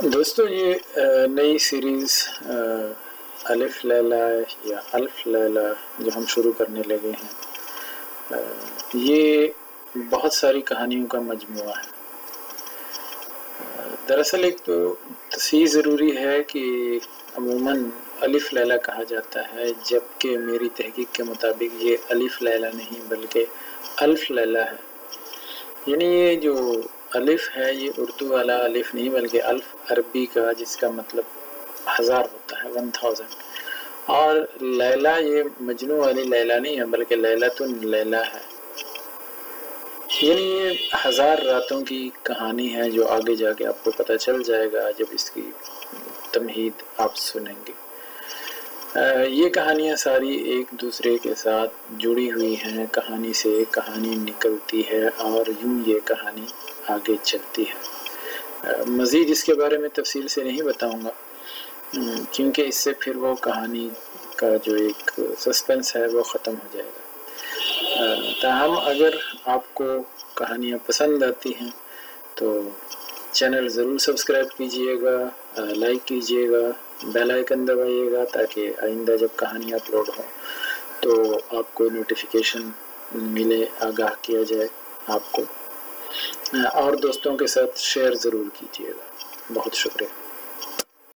دوستو یہ نئی سیریز الف لیلہ یا الف لیلہ جو ہم شروع کرنے لگے ہیں، یہ بہت ساری کہانیوں کا مجموعہ ہے۔ دراصل ایک تو تصحیح ضروری ہے کہ عموماً الف لیلہ کہا جاتا ہے، جبکہ میری تحقیق کے مطابق یہ الف لیلہ نہیں بلکہ الف لیلہ ہے۔ یعنی یہ جو الف ہے یہ اردو والا الف نہیں بلکہ الف عربی کا، جس کا مطلب ہزار ہوتا ہے 1000، اور لیلہ یہ مجنوں والی لیلہ نہیں ہے بلکہ لیلۃ لیلہ ہے۔ یعنی یہ ہزار راتوں کی کہانی ہے جو آگے جا کے آپ کو پتہ چل جائے گا جب اس کی تمہید آپ سنیں گے۔ یہ کہانیاں ساری ایک دوسرے کے ساتھ جڑی ہوئی ہیں، کہانی سے کہانی نکلتی ہے اور یوں یہ کہانی آگے چلتی ہے۔ مزید اس کے بارے میں تفصیل سے نہیں بتاؤں گا کیونکہ اس سے پھر وہ کہانی کا جو ایک سسپنس ہے وہ ختم ہو جائے گا۔ تاہم اگر آپ کو کہانیاں پسند آتی ہیں تو چینل ضرور سبسکرائب کیجئے گا، لائک کیجئے گا، بیل آئیکن دبائیے گا تاکہ آئندہ جب کہانی اپلوڈ ہو تو آپ کو نوٹیفیکیشن ملے، آگاہ کیا جائے آپ کو، اور دوستوں کے ساتھ شیئر ضرور کیجئے گا۔ بہت شکریہ۔